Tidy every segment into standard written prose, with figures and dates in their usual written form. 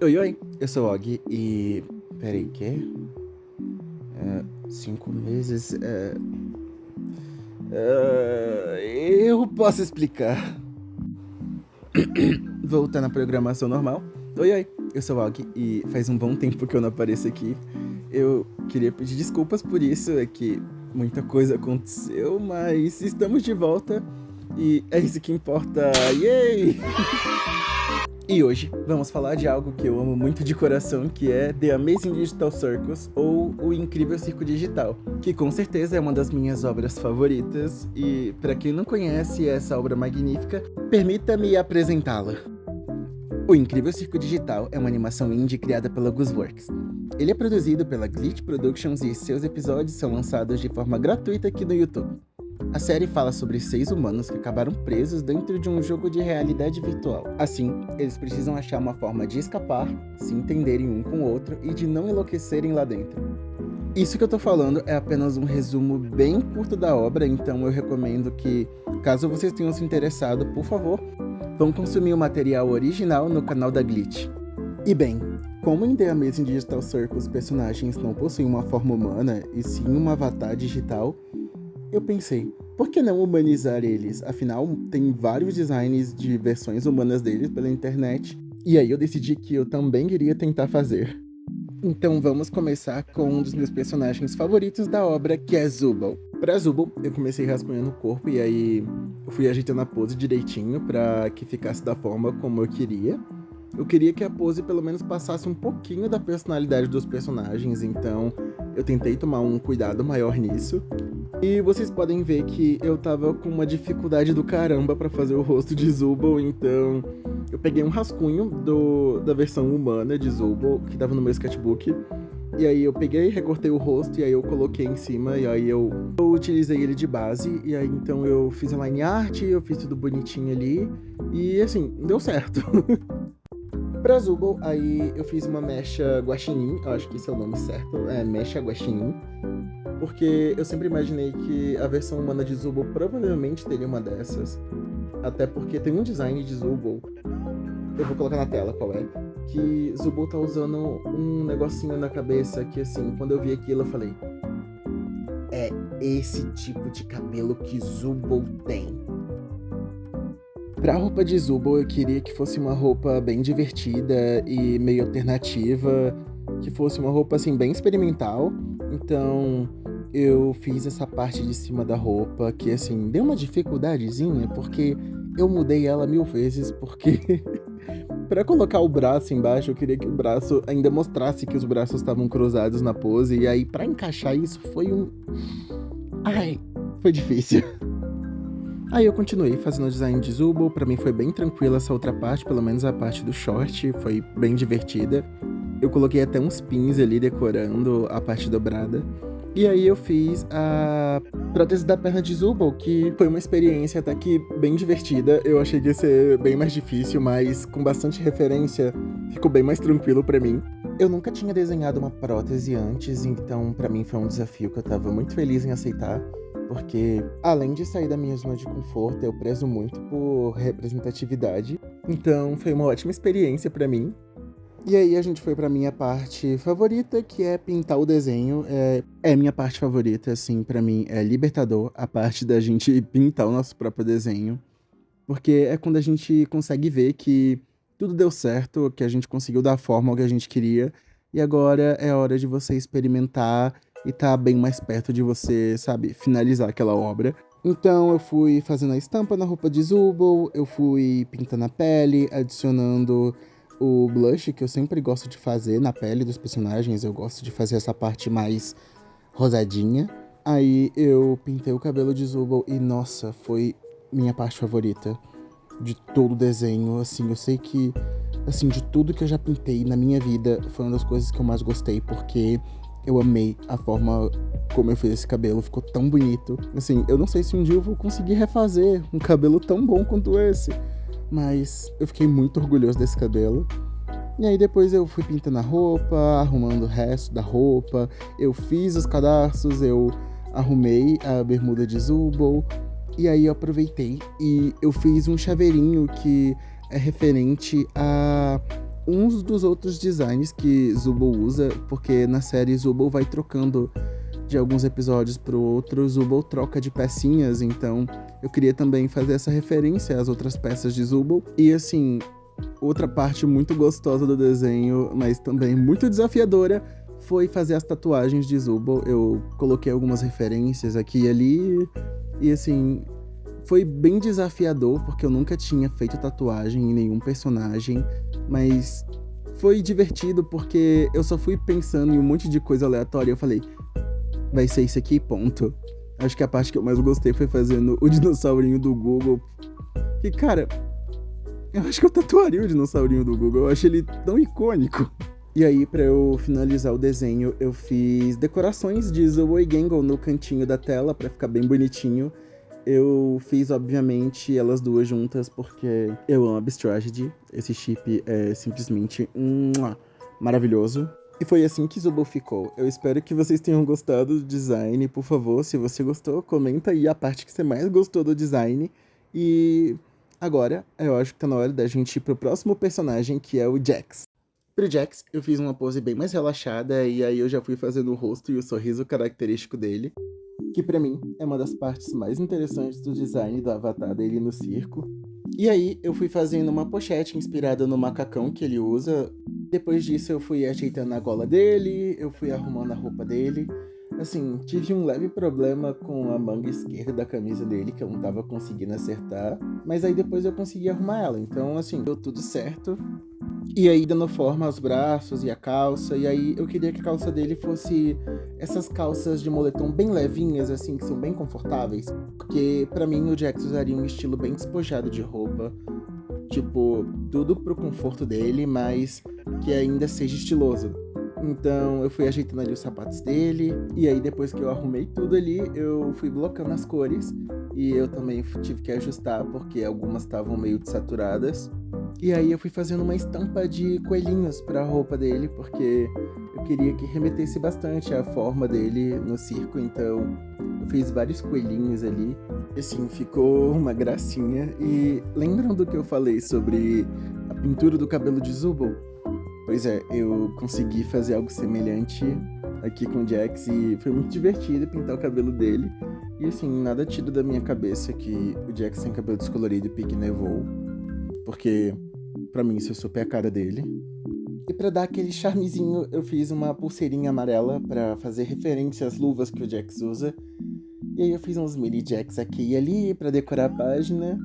Oi, oi, eu sou o Og e... Peraí, quê? 5 meses... eu posso explicar. Voltar na programação normal. Oi, oi, eu sou o Og e faz um bom tempo que eu não apareço aqui. Eu queria pedir desculpas por isso, é que muita coisa aconteceu, mas estamos de volta e é isso que importa. Yay! E hoje vamos falar de algo que eu amo muito de coração, que é The Amazing Digital Circus, ou O Incrível Circo Digital, que com certeza é uma das minhas obras favoritas, e para quem não conhece essa obra magnífica, permita-me apresentá-la. O Incrível Circo Digital é uma animação indie criada pela Gooseworks. Ele é produzido pela Glitch Productions e seus episódios são lançados de forma gratuita aqui no YouTube. A série fala sobre 6 humanos que acabaram presos dentro de um jogo de realidade virtual. Assim, eles precisam achar uma forma de escapar, se entenderem um com o outro e de não enlouquecerem lá dentro. Isso que eu tô falando é apenas um resumo bem curto da obra, então eu recomendo que, caso vocês tenham se interessado, por favor, vão consumir o material original no canal da Glitch. E bem, como em The Amazing Digital Circus os personagens não possuem uma forma humana e sim um avatar digital, eu pensei, por que não humanizar eles? Afinal, tem vários designs de versões humanas deles pela internet. E aí eu decidi que eu também iria tentar fazer. Então vamos começar com um dos meus personagens favoritos da obra, que é Zooble. Pra Zooble, eu comecei rascunhando o corpo e aí eu fui ajeitando a pose direitinho pra que ficasse da forma como eu queria. Eu queria que a pose pelo menos passasse um pouquinho da personalidade dos personagens, então eu tentei tomar um cuidado maior nisso. E vocês podem ver que eu tava com uma dificuldade do caramba pra fazer o rosto de Zooble, então eu peguei um rascunho da versão humana de Zooble, que tava no meu sketchbook, e aí eu peguei, recortei o rosto, e aí eu coloquei em cima, e aí eu utilizei ele de base, e aí então eu fiz a line art, eu fiz tudo bonitinho ali, e assim, deu certo. Pra Zooble, aí eu fiz uma mecha guaxinim, eu acho que esse é o nome certo, mecha guaxinim, porque eu sempre imaginei que a versão humana de Zooble provavelmente teria uma dessas, até porque tem um design de Zooble, eu vou colocar na tela qual é, que Zooble tá usando um negocinho na cabeça que assim, quando eu vi aquilo eu falei, é esse tipo de cabelo que Zooble tem. Pra roupa de Zooble, eu queria que fosse uma roupa bem divertida e meio alternativa, que fosse uma roupa assim bem experimental. Então, eu fiz essa parte de cima da roupa que assim deu uma dificuldadezinha, porque eu mudei ela 1000 vezes, porque pra colocar o braço embaixo, eu queria que o braço ainda mostrasse que os braços estavam cruzados na pose, e aí pra encaixar isso foi difícil. Aí eu continuei fazendo o design de Zooble, pra mim foi bem tranquila essa outra parte, pelo menos a parte do short, foi bem divertida. Eu coloquei até uns pins ali decorando a parte dobrada. E aí eu fiz a prótese da perna de Zooble, que foi uma experiência até que bem divertida. Eu achei que ia ser bem mais difícil, mas com bastante referência, ficou bem mais tranquilo pra mim. Eu nunca tinha desenhado uma prótese antes, então pra mim foi um desafio que eu tava muito feliz em aceitar. Porque, além de sair da minha zona de conforto, eu prezo muito por representatividade. Então, foi uma ótima experiência pra mim. E aí, a gente foi pra minha parte favorita, que é pintar o desenho. É minha parte favorita, assim, pra mim. É libertador a parte da gente pintar o nosso próprio desenho. Porque é quando a gente consegue ver que tudo deu certo, que a gente conseguiu dar forma ao que a gente queria. E agora é hora de você experimentar e tá bem mais perto de você, sabe, finalizar aquela obra. Então eu fui fazendo a estampa na roupa de Zooble, eu fui pintando a pele, adicionando o blush, que eu sempre gosto de fazer na pele dos personagens, eu gosto de fazer essa parte mais rosadinha. Aí eu pintei o cabelo de Zooble e, nossa, foi minha parte favorita de todo o desenho, assim, eu sei que, assim, de tudo que eu já pintei na minha vida, foi uma das coisas que eu mais gostei, porque eu amei a forma como eu fiz esse cabelo, ficou tão bonito. Assim, eu não sei se um dia eu vou conseguir refazer um cabelo tão bom quanto esse, mas eu fiquei muito orgulhoso desse cabelo. E aí depois eu fui pintando a roupa, arrumando o resto da roupa, eu fiz os cadarços, eu arrumei a bermuda de Zooble, e aí eu aproveitei e eu fiz um chaveirinho que é referente a uns dos outros designs que Zubul usa, porque na série Zubul vai trocando de alguns episódios para o outro, Zubul troca de pecinhas, então eu queria também fazer essa referência às outras peças de Zubul. E assim, outra parte muito gostosa do desenho, mas também muito desafiadora, foi fazer as tatuagens de Zubul. Eu coloquei algumas referências aqui e ali, e assim, foi bem desafiador, porque eu nunca tinha feito tatuagem em nenhum personagem, mas foi divertido porque eu só fui pensando em um monte de coisa aleatória e eu falei, vai ser isso aqui, ponto. Acho que a parte que eu mais gostei foi fazendo o dinossaurinho do Google. E, cara, eu acho que eu tatuaria o dinossaurinho do Google, eu acho ele tão icônico. E aí, pra eu finalizar o desenho, eu fiz decorações de Zubul e Gangle no cantinho da tela, pra ficar bem bonitinho. Eu fiz, obviamente, elas duas juntas, porque eu amo a Bestragedy. Esse chip é simplesmente maravilhoso. E foi assim que Zubul ficou. Eu espero que vocês tenham gostado do design. Por favor, se você gostou, comenta aí a parte que você mais gostou do design. E agora, eu acho que tá na hora da gente ir pro próximo personagem, que é o Jax. Pro Jax, eu fiz uma pose bem mais relaxada, e aí eu já fui fazendo o rosto e o sorriso característico dele, que pra mim é uma das partes mais interessantes do design do avatar dele no circo. E aí eu fui fazendo uma pochete inspirada no macacão que ele usa. Depois disso eu fui ajeitando a gola dele, eu fui arrumando a roupa dele. Assim, tive um leve problema com a manga esquerda da camisa dele, que eu não tava conseguindo acertar, mas aí depois eu consegui arrumar ela, então assim, deu tudo certo. E aí dando forma aos braços e a calça, e aí eu queria que a calça dele fosse essas calças de moletom bem levinhas, assim, que são bem confortáveis, porque pra mim o Jax usaria um estilo bem despojado de roupa, tipo, tudo pro conforto dele, mas que ainda seja estiloso. Então eu fui ajeitando ali os sapatos dele, e aí depois que eu arrumei tudo ali, eu fui blocando as cores, e eu também tive que ajustar, porque algumas estavam meio desaturadas. E aí eu fui fazendo uma estampa de coelhinhos pra roupa dele, porque eu queria que remetesse bastante à forma dele no circo, então eu fiz vários coelhinhos ali. E assim, ficou uma gracinha. E lembram do que eu falei sobre a pintura do cabelo de Zubul? Pois é, eu consegui fazer algo semelhante aqui com o Jax e foi muito divertido pintar o cabelo dele. E assim, nada tira da minha cabeça que o Jax tem cabelo descolorido e pique nevou, porque pra mim isso é super a cara dele. E pra dar aquele charmezinho, eu fiz uma pulseirinha amarela pra fazer referência às luvas que o Jax usa. E aí eu fiz uns mini Jax aqui e ali pra decorar a página.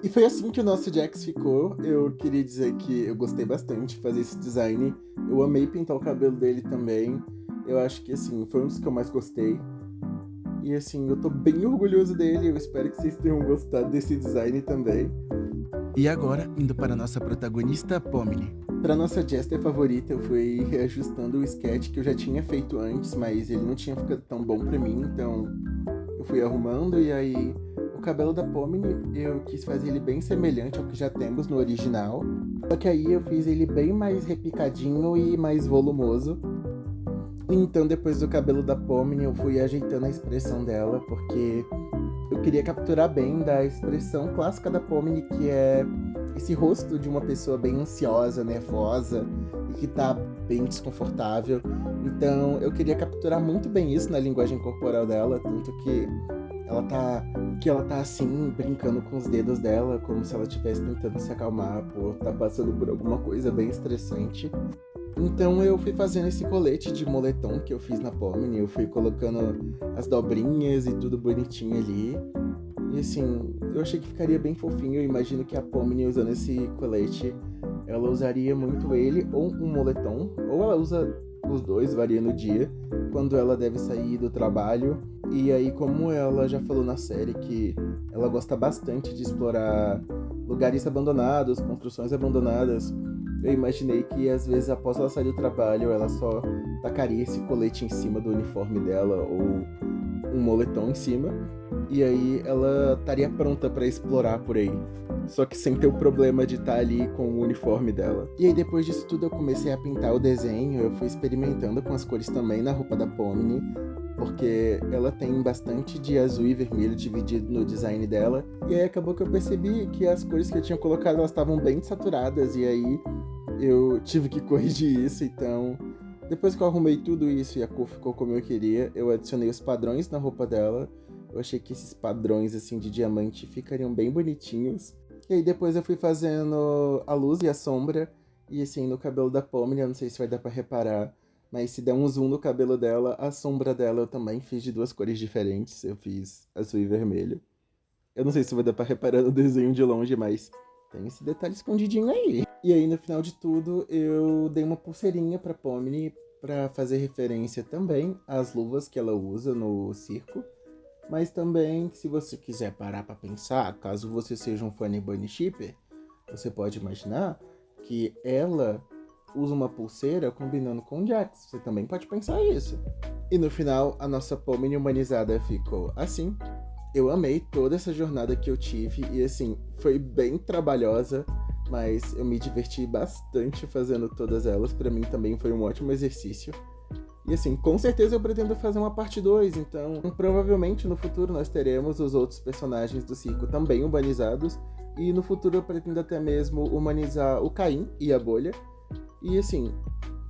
E foi assim que o nosso Jax ficou. Eu queria dizer que eu gostei bastante de fazer esse design. Eu amei pintar o cabelo dele também. Eu acho que, assim, foi um dos que eu mais gostei. E, assim, eu tô bem orgulhoso dele. Eu espero que vocês tenham gostado desse design também. E agora, indo para a nossa protagonista, Pomni. Para nossa Jester favorita, eu fui reajustando o sketch que eu já tinha feito antes, mas ele não tinha ficado tão bom pra mim, então eu fui arrumando. E aí o cabelo da Pomni, eu quis fazer ele bem semelhante ao que já temos no original, só que aí eu fiz ele bem mais repicadinho e mais volumoso. Então depois do cabelo da Pomni eu fui ajeitando a expressão dela, porque eu queria capturar bem da expressão clássica da Pomni, que é esse rosto de uma pessoa bem ansiosa, nervosa e que tá bem desconfortável. Então eu queria capturar muito bem isso na linguagem corporal dela, tanto que ela tá assim, brincando com os dedos dela, como se ela estivesse tentando se acalmar por tá passando por alguma coisa bem estressante. Então eu fui fazendo esse colete de moletom que eu fiz na Pomni, eu fui colocando as dobrinhas e tudo bonitinho ali. E assim, eu achei que ficaria bem fofinho. Eu imagino que a Pomni usando esse colete, ela usaria muito ele ou um moletom, ou ela usa os dois, varia no dia, quando ela deve sair do trabalho. E aí, como ela já falou na série que ela gosta bastante de explorar lugares abandonados, construções abandonadas, eu imaginei que às vezes após ela sair do trabalho, ela só tacaria esse colete em cima do uniforme dela, ou um moletom em cima, e aí ela estaria pronta pra explorar por aí. Só que sem ter o problema de estar ali com o uniforme dela. E aí depois disso tudo eu comecei a pintar o desenho, eu fui experimentando com as cores também na roupa da Pomni. porque ela tem bastante de azul e vermelho dividido no design dela, e aí acabou que eu percebi que as cores que eu tinha colocado, elas estavam bem saturadas, e aí eu tive que corrigir isso. Então, depois que eu arrumei tudo isso e a cor ficou como eu queria, eu adicionei os padrões na roupa dela. Eu achei que esses padrões, assim, de diamante ficariam bem bonitinhos. E aí depois eu fui fazendo a luz e a sombra, e assim, no cabelo da Pomni, eu não sei se vai dar pra reparar, mas se der um zoom no cabelo dela, a sombra dela eu também fiz de duas cores diferentes. Eu fiz azul e vermelho. Eu não sei se vai dar pra reparar no desenho de longe, mas tem esse detalhe escondidinho aí. E aí, no final de tudo, eu dei uma pulseirinha pra Pomni pra fazer referência também às luvas que ela usa no circo. Mas também, se você quiser parar pra pensar, caso você seja um Funny Bunny shipper, você pode imaginar que ela usa uma pulseira combinando com o Jax. Você também pode pensar isso. E no final, a nossa Pomni humanizada ficou assim. Eu amei toda essa jornada que eu tive e assim, foi bem trabalhosa, mas eu me diverti bastante fazendo todas elas. Pra mim também foi um ótimo exercício. E assim, com certeza eu pretendo fazer uma parte 2, então provavelmente no futuro nós teremos os outros personagens do circo também humanizados. E no futuro eu pretendo até mesmo humanizar o Caim e a Bolha. E assim,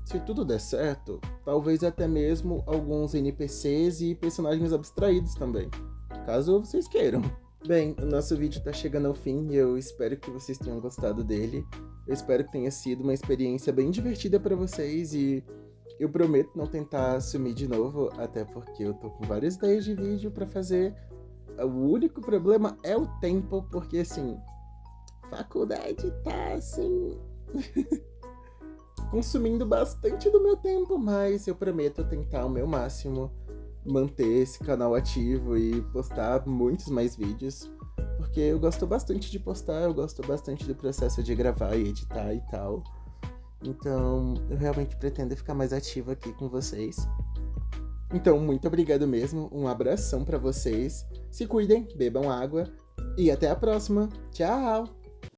se tudo der certo, talvez até mesmo alguns NPCs e personagens abstraídos também, caso vocês queiram. Bem, o nosso vídeo tá chegando ao fim e eu espero que vocês tenham gostado dele. Eu espero que tenha sido uma experiência bem divertida pra vocês e eu prometo não tentar sumir de novo, até porque eu tô com várias ideias de vídeo pra fazer. O único problema é o tempo, porque assim, faculdade tá assim consumindo bastante do meu tempo, mas eu prometo tentar o meu máximo manter esse canal ativo e postar muitos mais vídeos, porque eu gosto bastante de postar, eu gosto bastante do processo de gravar e editar e tal. Então, eu realmente pretendo ficar mais ativo aqui com vocês. Então, muito obrigado mesmo, um abração pra vocês, se cuidem, bebam água e até a próxima. Tchau!